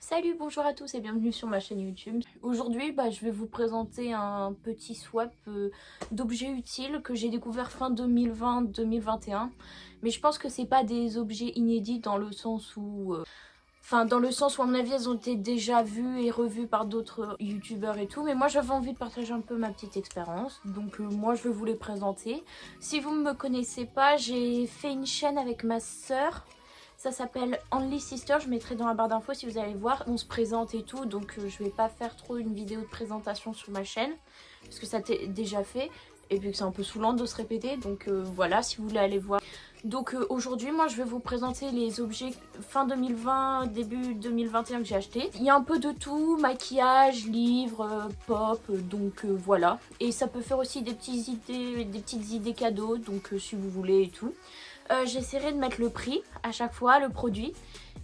Salut, bonjour à tous et bienvenue sur ma chaîne YouTube. Aujourd'hui, je vais vous présenter un petit swap d'objets utiles que j'ai découvert fin 2020-2021. Mais je pense que c'est pas des objets inédits dans le sens où... dans le sens où à mon avis elles ont été déjà vues et revues par d'autres youtubeurs et tout. Mais moi j'avais envie de partager un peu ma petite expérience. Donc moi je vais vous les présenter. Si vous ne me connaissez pas, j'ai fait une chaîne avec ma sœur. Ça s'appelle Only Sister, je mettrai dans la barre d'infos si vous allez voir. On se présente et tout, donc je vais pas faire trop une vidéo de présentation sur ma chaîne. Parce que ça t'est déjà fait. Et puis que c'est un peu saoulant de se répéter, donc voilà, si vous voulez aller voir. Donc aujourd'hui, moi je vais vous présenter les objets fin 2020, début 2021 que j'ai acheté. Il y a un peu de tout, maquillage, livres, pop, donc voilà. Et ça peut faire aussi des petites idées cadeaux, donc si vous voulez et tout. J'essaierai de mettre le prix à chaque fois, le produit.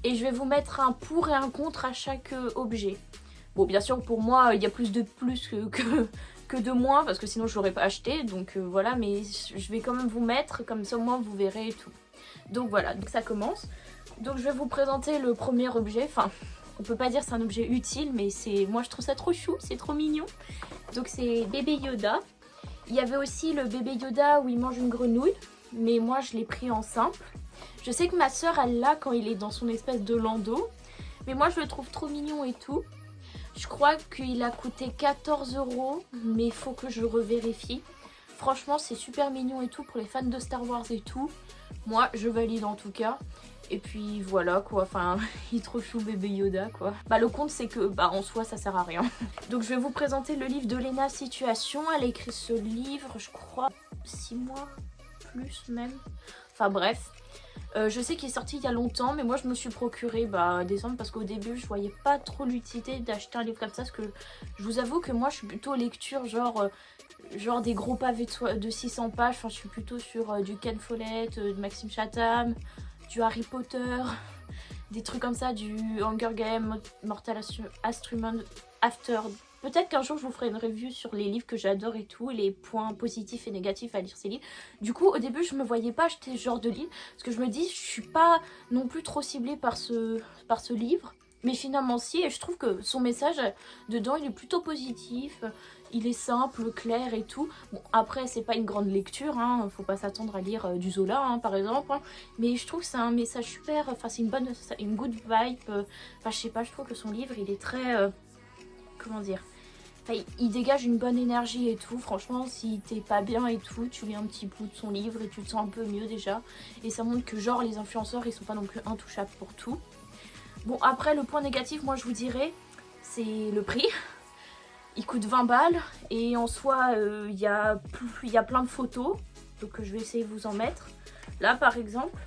Et je vais vous mettre un pour et un contre à chaque objet. Bon, bien sûr, pour moi, il y a plus de plus que de moins, parce que sinon je l'aurais pas acheté. Donc voilà, mais je vais quand même vous mettre, comme ça au moins vous verrez et tout. Donc voilà, donc ça commence. Donc je vais vous présenter le premier objet. Enfin, on peut pas dire c'est un objet utile, mais moi je trouve ça trop chou, c'est trop mignon. Donc c'est bébé Yoda. Il y avait aussi le bébé Yoda où il mange une grenouille. Mais moi je l'ai pris en simple. Je sais que ma soeur elle l'a quand il est dans son espèce de landau. Mais moi je le trouve trop mignon et tout. Je crois qu'il a coûté 14 €. Mais il faut que je revérifie. Franchement c'est super mignon et tout pour les fans de Star Wars et tout. Moi je valide en tout cas. Et puis voilà quoi, enfin il est trop chou bébé Yoda quoi. Le compte c'est que en soi ça sert à rien. Donc je vais vous présenter le livre de Lena Situation. Elle a écrit ce livre je crois 6 mois. Plus même, enfin bref, je sais qu'il est sorti il y a longtemps, mais moi je me suis procuré décembre parce qu'au début je voyais pas trop l'utilité d'acheter un livre comme ça, parce que je vous avoue que moi je suis plutôt lecture genre des gros pavés de 600 pages, enfin je suis plutôt sur du Ken Follett, de Maxime Chatham, du Harry Potter, des trucs comme ça, du Hunger Games, Mortal Instruments, After. Peut-être qu'un jour je vous ferai une review sur les livres que j'adore et tout, et les points positifs et négatifs à lire ces livres. Du coup au début je me voyais pas acheter ce genre de livre, parce que je me dis je suis pas non plus trop ciblée par ce livre. Mais finalement si, et je trouve que son message dedans il est plutôt positif, il est simple, clair et tout. Bon après c'est pas une grande lecture, hein, faut pas s'attendre à lire du Zola hein, par exemple, hein, mais je trouve que c'est un message super, enfin c'est une good vibe, enfin je sais pas, je trouve que son livre il est très, comment dire, enfin, il dégage une bonne énergie et tout. Franchement si t'es pas bien et tout, tu lis un petit bout de son livre et tu te sens un peu mieux déjà. Et ça montre que genre les influenceurs ils sont pas non plus intouchables pour tout. Bon après le point négatif moi je vous dirais c'est le prix. Il coûte 20 balles et en soi il y a plein de photos. Donc je vais essayer de vous en mettre. Là par exemple.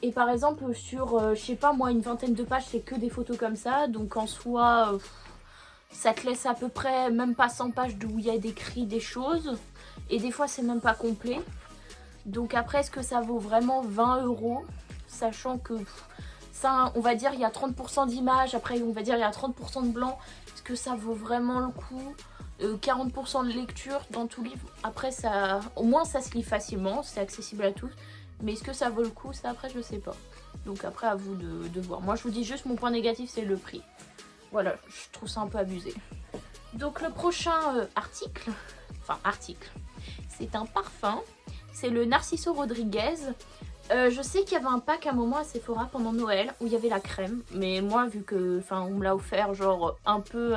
Et par exemple sur je sais pas moi une vingtaine de pages c'est que des photos comme ça. Donc en soi ça te laisse à peu près même pas 100 pages où il y a décrit des choses. Et des fois c'est même pas complet. Donc après est-ce que ça vaut vraiment 20 €? Sachant que ça on va dire il y a 30% d'images. Après on va dire il y a 30% de blanc. Est-ce que ça vaut vraiment le coup? 40% de lecture dans tout livre. Après ça, au moins ça se lit facilement. C'est accessible à tous. Mais est-ce que ça vaut le coup? Ça après je sais pas. Donc après à vous de voir. Moi je vous dis juste mon point négatif c'est le prix. Voilà, je trouve ça un peu abusé. Donc le prochain article, c'est un parfum. C'est le Narciso Rodriguez. Je sais qu'il y avait un pack à un moment à Sephora pendant Noël où il y avait la crème. Mais moi vu que on me l'a offert genre un peu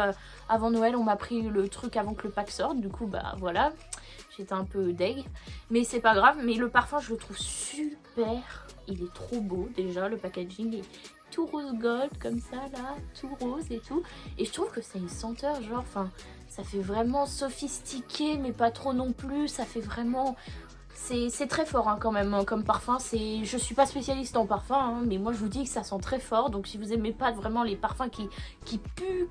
avant Noël, on m'a pris le truc avant que le pack sorte. Du coup voilà, j'étais un peu deg. Mais c'est pas grave, mais le parfum je le trouve super. Il est trop beau déjà, le packaging est tout rose gold comme ça là, tout rose et tout. Et je trouve que c'est une senteur genre, ça fait vraiment sophistiqué mais pas trop non plus. Ça fait vraiment... C'est très fort hein, quand même hein, comme parfum. Je suis pas spécialiste en parfum hein, mais moi je vous dis que ça sent très fort. Donc si vous aimez pas vraiment les parfums qui puent,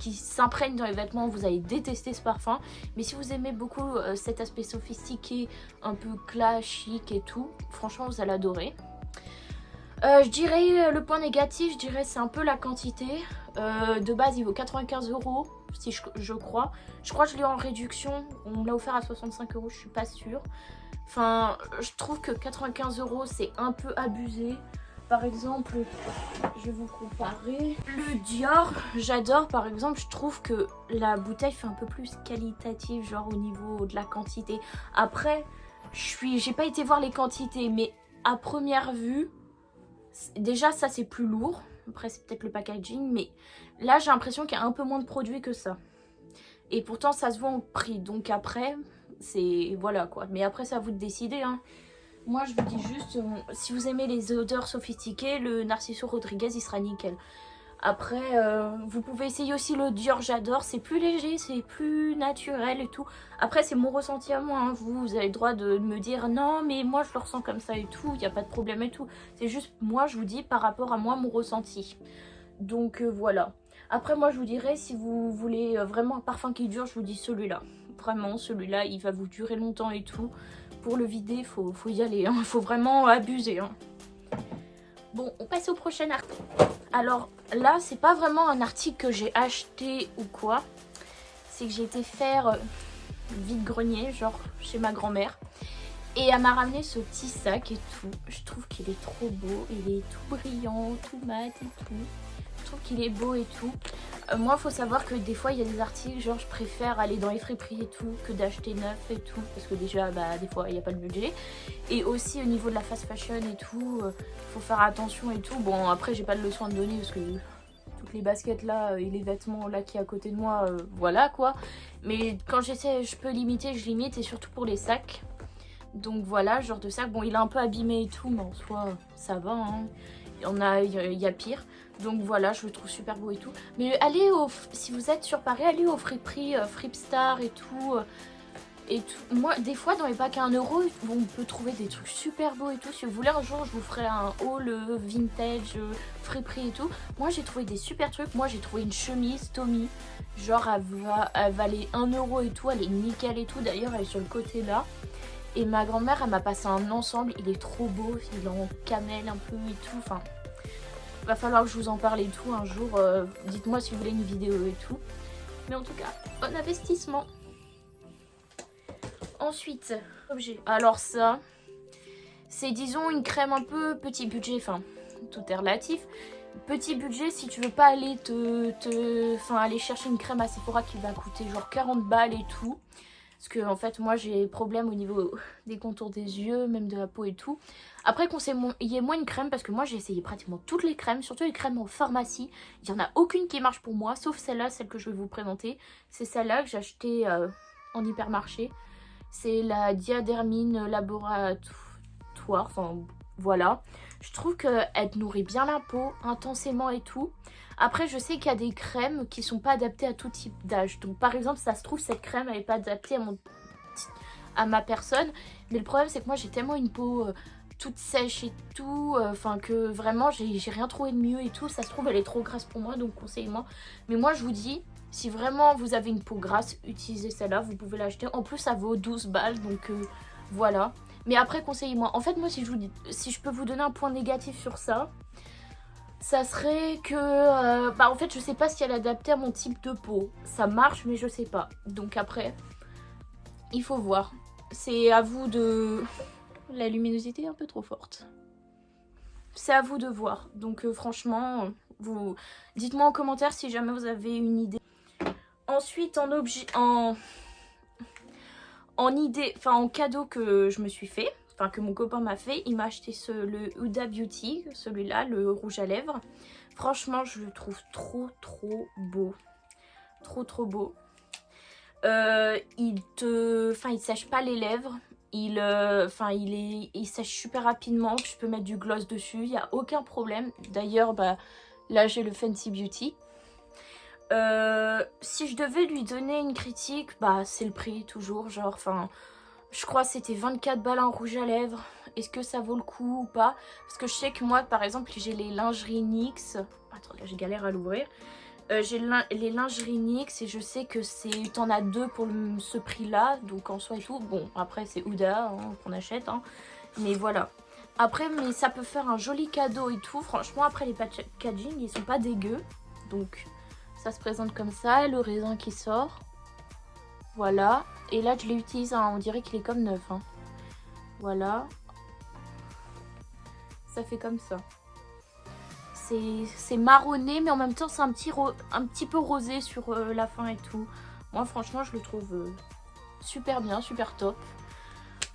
qui s'imprègnent dans les vêtements, vous allez détester ce parfum. Mais si vous aimez beaucoup cet aspect sophistiqué, un peu clash, chic et tout, franchement vous allez adorer. Je dirais le point négatif, je dirais c'est un peu la quantité. De base il vaut 95 €, si je crois. Je crois que je l'ai en réduction, on me l'a offert à 65 €, je suis pas sûre. Enfin, je trouve que 95 € c'est un peu abusé. par exemple, je vais vous comparer. Le Dior, j'adore par exemple, je trouve que la bouteille fait un peu plus qualitative, genre au niveau de la quantité. Après, j'ai pas été voir les quantités, mais à première vue, déjà ça c'est plus lourd. Après c'est peut-être le packaging, mais là j'ai l'impression qu'il y a un peu moins de produits que ça. Et pourtant ça se voit en prix, donc après, c'est voilà quoi. Mais après c'est à vous de décider hein. Moi je vous dis juste, si vous aimez les odeurs sophistiquées, le Narciso Rodriguez il sera nickel. Après vous pouvez essayer aussi le Dior, j'adore, c'est plus léger, c'est plus naturel et tout. Après c'est mon ressenti à moi, hein. Vous avez le droit de me dire non mais moi je le ressens comme ça et tout, il n'y a pas de problème et tout. C'est juste moi je vous dis par rapport à moi mon ressenti. Donc voilà. Après moi je vous dirais si vous voulez vraiment un parfum qui dure, je vous dis celui-là. Vraiment celui-là il va vous durer longtemps et tout. Pour le vider faut y aller, hein. Faut vraiment abuser hein. Bon on passe au prochain article. Alors là c'est pas vraiment un article que j'ai acheté ou quoi. C'est que j'ai été faire vide-grenier genre chez ma grand-mère. Et elle m'a ramené ce petit sac et tout. Je trouve qu'il est trop beau. Il est tout brillant, tout mat et tout. Je trouve qu'il est beau et tout. Moi, il faut savoir que des fois, il y a des articles, genre, je préfère aller dans les friperies et tout que d'acheter neuf et tout. Parce que déjà, bah, des fois, il n'y a pas le budget. Et aussi, au niveau de la fast fashion et tout, faut faire attention et tout. Bon, après, j'ai pas de leçon à te donner parce que toutes les baskets là et les vêtements là qui est à côté de moi, voilà quoi. Mais quand j'essaie, je peux limiter, je limite. Et surtout pour les sacs. Donc voilà, genre de sac. Bon, il est un peu abîmé et tout, mais en soi, ça va. Hein. Il y a pire. Donc voilà, je le trouve super beau et tout. Mais allez si vous êtes sur Paris, allez au friperie, Fripstar et tout. Moi, des fois, dans les packs à 1 euro, on peut trouver des trucs super beaux et tout. Si vous voulez, un jour, je vous ferai un haul vintage, friperie et tout. Moi, j'ai trouvé des super trucs. Moi, j'ai trouvé une chemise Tommy. Genre, elle valait 1 euro et tout. Elle est nickel et tout. D'ailleurs, elle est sur le côté là. Et ma grand-mère, elle m'a passé un ensemble. Il est trop beau. Il est en camel un peu et tout. Enfin, va falloir que je vous en parle et tout un jour. Dites-moi si vous voulez une vidéo et tout. Mais en tout cas, bon investissement. Ensuite, objet. Alors ça, c'est disons une crème un peu petit budget. Enfin, tout est relatif. Petit budget si tu veux pas aller aller chercher une crème à Sephora qui va coûter genre 40 balles et tout. Parce que en fait moi j'ai problème au niveau des contours des yeux, même de la peau et tout. Après conseillez moi une crème parce que moi j'ai essayé pratiquement toutes les crèmes, surtout les crèmes en pharmacie. Il n'y en a aucune qui marche pour moi, sauf celle-là, celle que je vais vous présenter. C'est celle-là que j'ai achetée en hypermarché. C'est la Diadermine Laboratoire, enfin voilà. Je trouve qu'elle nourrit bien la peau, intensément et tout. Après, je sais qu'il y a des crèmes qui sont pas adaptées à tout type d'âge. Donc, par exemple, ça se trouve, cette crème, elle n'est pas adaptée à ma personne. Mais le problème, c'est que moi, j'ai tellement une peau toute sèche et tout. Enfin, que vraiment, j'ai rien trouvé de mieux et tout. Ça se trouve, elle est trop grasse pour moi, donc conseillez-moi. Mais moi, je vous dis, si vraiment vous avez une peau grasse, utilisez celle-là. Vous pouvez l'acheter. En plus, ça vaut 12 balles, donc voilà. Mais après, conseillez-moi. En fait, moi, si je peux vous donner un point négatif sur ça, ça serait que, en fait, je sais pas si elle est adaptée à mon type de peau. Ça marche, mais je sais pas. Donc après, il faut voir. C'est à vous de... La luminosité est un peu trop forte. C'est à vous de voir. Donc franchement, dites-moi en commentaire si jamais vous avez une idée. Ensuite, en cadeau que je me suis fait, enfin que mon copain m'a fait, il m'a acheté le Huda Beauty, celui-là, le rouge à lèvres. Franchement, je le trouve trop beau. Trop beau. Il sèche pas les lèvres. Il sèche super rapidement. Je peux mettre du gloss dessus, il n'y a aucun problème. D'ailleurs, là j'ai le Fenty Beauty. Si je devais lui donner une critique, c'est le prix toujours, genre, je crois que c'était 24 balles en rouge à lèvres. Est-ce que ça vaut le coup ou pas? Parce que je sais que moi, par exemple, j'ai les lingeries NYX. Attends, là, j'ai galère à l'ouvrir. J'ai les lingeries NYX et je sais que t'en as 2 pour ce prix-là. Donc, en soi et tout. Bon, après, c'est Huda hein, qu'on achète. Hein, mais voilà. Après, mais ça peut faire un joli cadeau et tout. Franchement, après, les packaging, ils sont pas dégueux. Donc, ça se présente comme ça. Le raisin qui sort. Voilà. Et là, je l'utilise, hein, on dirait qu'il est comme neuf. Hein. Voilà. Ça fait comme ça. c'est marronné, mais en même temps c'est un petit peu rosé sur la fin et tout. Moi franchement je le trouve super bien, super top.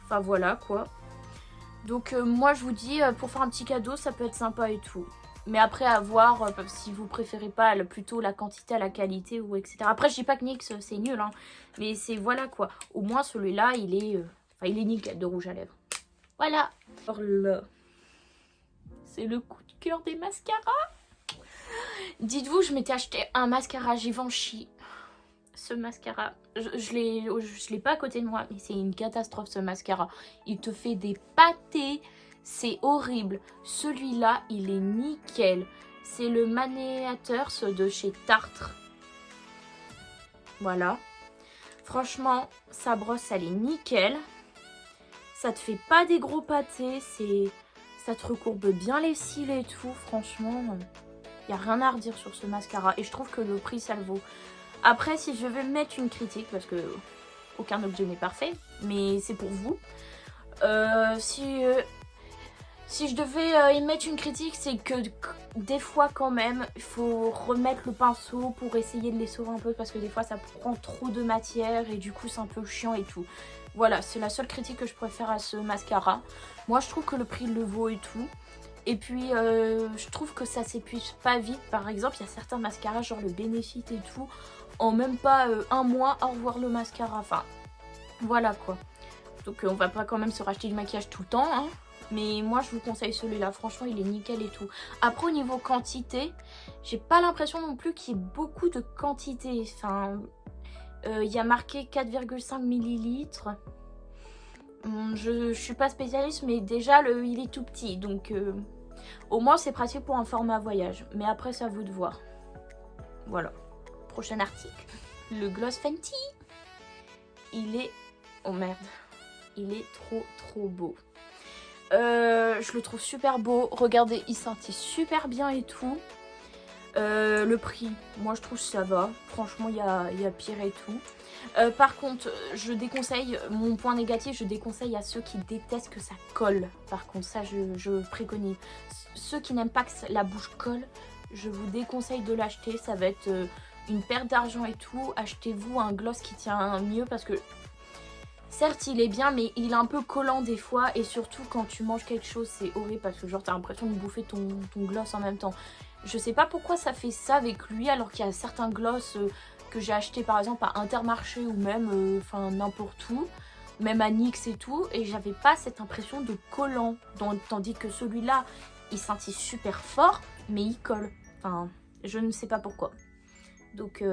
Enfin voilà quoi. Donc moi je vous dis, pour faire un petit cadeau ça peut être sympa et tout. Mais après à voir si vous préférez pas plutôt la quantité à la qualité ou etc. Après je dis pas que NYX c'est nul hein. Mais c'est voilà quoi. Au moins celui-là il est il est nickel de rouge à lèvres. Voilà. Alors là, c'est le coup de cœur des mascaras. Dites-vous, je m'étais acheté un mascara Givenchy. Ce mascara, je l'ai pas à côté de moi, mais c'est une catastrophe ce mascara. Il te fait des pâtés, c'est horrible. Celui-là, il est nickel. C'est le Manéateur de chez Tartre. Voilà. Franchement, sa brosse, elle est nickel. Ça te fait pas des gros pâtés, ça te recourbe bien les cils et tout. Franchement, il n'y a rien à redire sur ce mascara. Et je trouve que le prix, ça le vaut. Après, si je vais mettre une critique, parce que aucun objet n'est parfait, mais c'est pour vous. Si je devais y mettre une critique, c'est que des fois quand même, il faut remettre le pinceau pour essayer de l'essorer un peu, parce que des fois ça prend trop de matière et du coup c'est un peu chiant et tout. Voilà, c'est la seule critique que je pourrais faire à ce mascara. Moi je trouve que le prix le vaut et tout. Et puis je trouve que ça s'épuise pas vite. Par exemple, il y a certains mascaras, genre le Benefit et tout, en même pas un mois, au revoir le mascara. Enfin, voilà quoi. Donc on va pas quand même se racheter du maquillage tout le temps, hein. Mais moi je vous conseille celui-là, franchement il est nickel et tout. Après au niveau quantité, j'ai pas l'impression non plus qu'il y ait beaucoup de quantité. Enfin, il y a marqué 4,5 millilitres. Je suis pas spécialiste, mais déjà il est tout petit. Donc au moins c'est pratique pour un format voyage. Mais après c'est à vous de voir. Voilà. Prochain article. Le gloss Fenty. Il est... Oh merde. Il est trop beau. Je le trouve super beau. Regardez, il sentit super bien et tout. Le prix, moi je trouve que ça va. Franchement, il y a pire et tout. Par contre, je déconseille, mon point négatif, je déconseille à ceux qui détestent que ça colle. Par contre, ça je préconise. Ceux qui n'aiment pas que la bouche colle, je vous déconseille de l'acheter. Ça va être une perte d'argent et tout. Achetez-vous un gloss qui tient mieux parce que... Certes, il est bien, mais il est un peu collant des fois. Et surtout, quand tu manges quelque chose, c'est horrible parce que genre, t'as l'impression de bouffer ton gloss en même temps. Je sais pas pourquoi ça fait ça avec lui, alors qu'il y a certains gloss que j'ai acheté par exemple à Intermarché ou même n'importe où. Même à NYX et tout. Et j'avais pas cette impression de collant. Tandis que celui-là, il sentit super fort, mais il colle. Enfin, je ne sais pas pourquoi. Donc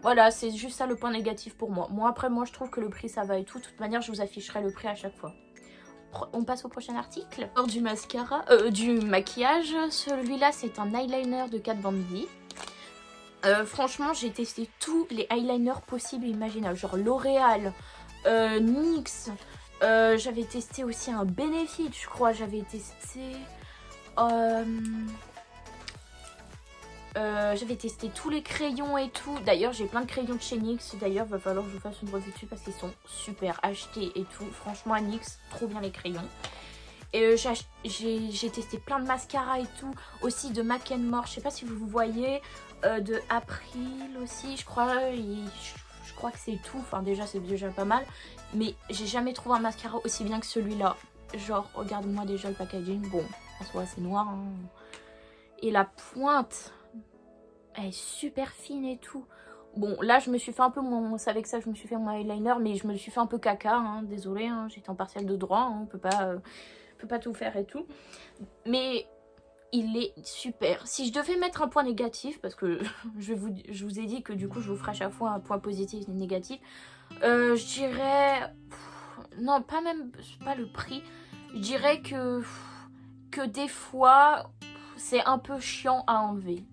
voilà, c'est juste ça le point négatif pour moi. Après, moi je trouve que le prix ça va et tout. De toute manière, je vous afficherai le prix à chaque fois. On passe au prochain article. Hors du mascara, du maquillage. Celui-là, c'est un eyeliner de Kat Von D. Franchement, j'ai testé tous les eyeliners possibles et imaginables. Genre L'Oréal, NYX. J'avais testé aussi un Benefit, je crois. J'avais testé... j'avais testé tous les crayons et tout. D'ailleurs, j'ai plein de crayons de chez NYX. D'ailleurs, va falloir que je vous fasse une revue dessus parce qu'ils sont super achetés et tout. Franchement, à NYX, trop bien les crayons. Et j'ai testé plein de mascaras et tout. Aussi de Mac More. Je sais pas si vous voyez. De April aussi, je crois. Je crois que c'est tout. Enfin, déjà, c'est déjà pas mal. Mais j'ai jamais trouvé un mascara aussi bien que celui-là. Genre, regarde-moi déjà le packaging. Bon, en soi, c'est noir. Hein. Et la pointe... Elle est super fine et tout. Bon, là, je me suis fait un peu c'est avec ça que je me suis fait mon eyeliner, mais je me suis fait un peu caca, hein, désolée, hein, j'étais en partiel de droit, hein, on peut pas tout faire et tout. Mais il est super. Si je devais mettre un point négatif, parce que je vous ai dit que du coup, je vous ferai à chaque fois un point positif et négatif, je dirais... non, pas le prix. Je dirais que des fois, c'est un peu chiant à enlever.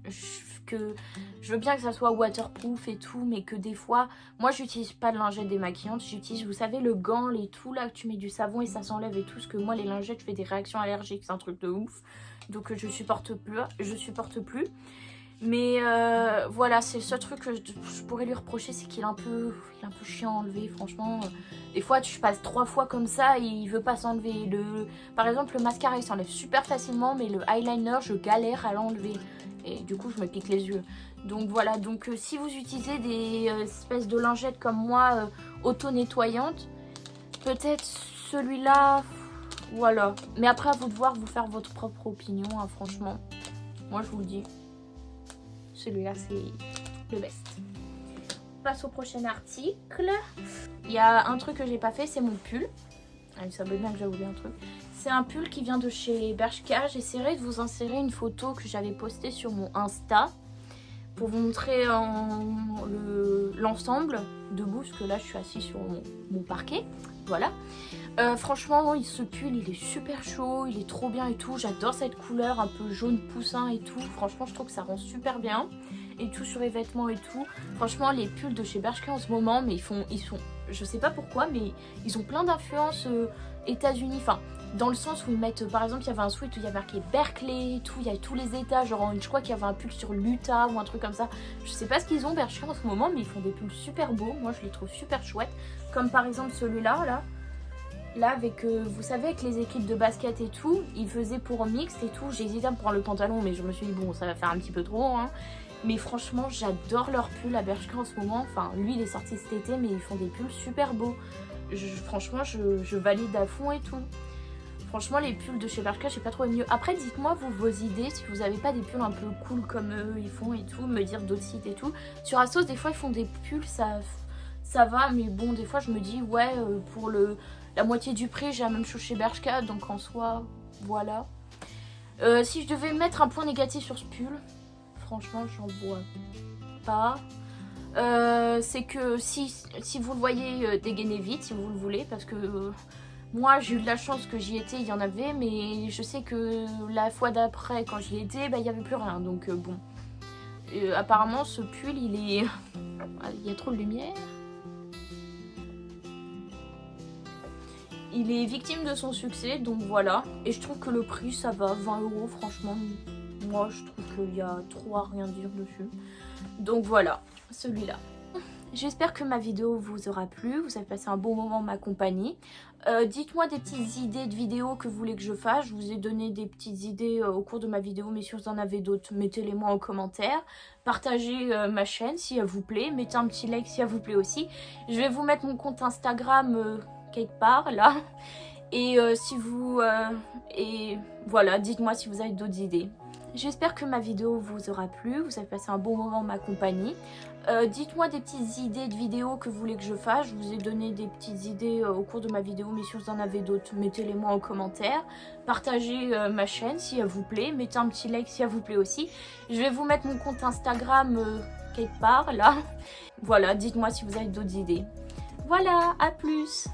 Je veux bien que ça soit waterproof et tout, mais que des fois, moi j'utilise pas de lingettes démaquillantes, j'utilise, vous savez, le gant, les tout là, que tu mets du savon et ça s'enlève et tout, parce que moi les lingettes, je fais des réactions allergiques, c'est un truc de ouf, donc je supporte plus. Mais voilà, c'est le seul truc que je pourrais lui reprocher, c'est qu'il est un peu chiant à enlever, franchement. Des fois, tu passes 3 fois comme ça et il veut pas s'enlever. Par exemple, le mascara, il s'enlève super facilement, mais le eyeliner, je galère à l'enlever. Et du coup, je me pique les yeux. Donc voilà, donc si vous utilisez des espèces de lingettes comme moi, auto-nettoyantes, peut-être celui-là, voilà. Mais après, à vous de voir, vous faire votre propre opinion, hein, franchement. Moi, je vous le dis. Celui-là, c'est le best. On passe au prochain article. Il y a un truc que j'ai pas fait, c'est mon pull. Ah, ça veut bien que j'ai oublié un truc. C'est un pull qui vient de chez Bershka. J'essaierai de vous insérer une photo que j'avais postée sur mon Insta pour vous montrer l'ensemble debout, parce que là, je suis assise sur mon parquet. Voilà. Franchement, ce pull, il est super chaud, il est trop bien et tout. J'adore cette couleur un peu jaune poussin et tout. Franchement, je trouve que ça rend super bien. Et tout sur les vêtements et tout. Franchement, les pulls de chez Bershka en ce moment, mais ils sont, je sais pas pourquoi, mais ils ont plein d'influences États-Unis. Enfin, dans le sens où ils mettent, par exemple, il y avait un sweat où il y avait marqué Berkeley et tout. Il y a tous les états, genre je crois qu'il y avait un pull sur l'Utah ou un truc comme ça. Je sais pas ce qu'ils ont Bershka en ce moment, mais ils font des pulls super beaux. Moi, je les trouve super chouettes. Comme par exemple celui-là, là. Là, avec, vous savez, avec les équipes de basket et tout, ils faisaient pour mixte et tout. J'ai hésité à me prendre le pantalon, mais je me suis dit, bon, ça va faire un petit peu trop, hein. Mais franchement, j'adore leur pull à Bershka en ce moment. Enfin, lui, il est sorti cet été, mais ils font des pulls super beaux. Franchement, je valide à fond et tout. Franchement, les pulls de chez Bershka, j'ai pas trouvé mieux. Après, dites-moi, vous, vos idées, si vous avez pas des pulls un peu cool comme eux, ils font et tout, me dire d'autres sites et tout. Sur Asos, des fois, ils font des pulls, ça va, mais bon, des fois, je me dis, ouais, pour la moitié du prix, j'ai la même chose chez Bershka, donc en soi, voilà. Si je devais mettre un point négatif sur ce pull, franchement, j'en vois pas. C'est que si vous le voyez, dégainez vite si vous le voulez, parce que moi, j'ai eu de la chance que j'y étais, il y en avait, mais je sais que la fois d'après, quand j'y étais, bah, il n'y avait plus rien, donc bon. Apparemment, ce pull, il est... il y a trop de lumière. Il est victime de son succès, donc voilà. Et je trouve que le prix, ça va, 20 €, franchement. Moi, je trouve qu'il y a trop à rien dire dessus. Donc voilà, celui-là. J'espère que ma vidéo vous aura plu, vous avez passé un bon moment en ma compagnie. Dites-moi des petites idées de vidéos que vous voulez que je fasse. Je vous ai donné des petites idées au cours de ma vidéo, mais si vous en avez d'autres, mettez-les moi en commentaire. Partagez ma chaîne si elle vous plaît, mettez un petit like si elle vous plaît aussi. Je vais vous mettre mon compte Instagram quelque part là. Et et voilà, dites-moi si vous avez d'autres idées. J'espère que ma vidéo vous aura plu, vous avez passé un bon moment en ma compagnie. Dites-moi des petites idées de vidéos que vous voulez que je fasse. Je vous ai donné des petites idées au cours de ma vidéo, mais si vous en avez d'autres, mettez-les moi en commentaire. Partagez ma chaîne si elle vous plaît, mettez un petit like si elle vous plaît aussi. Je vais vous mettre mon compte Instagram quelque part là. Voilà, dites-moi si vous avez d'autres idées. Voilà, à plus!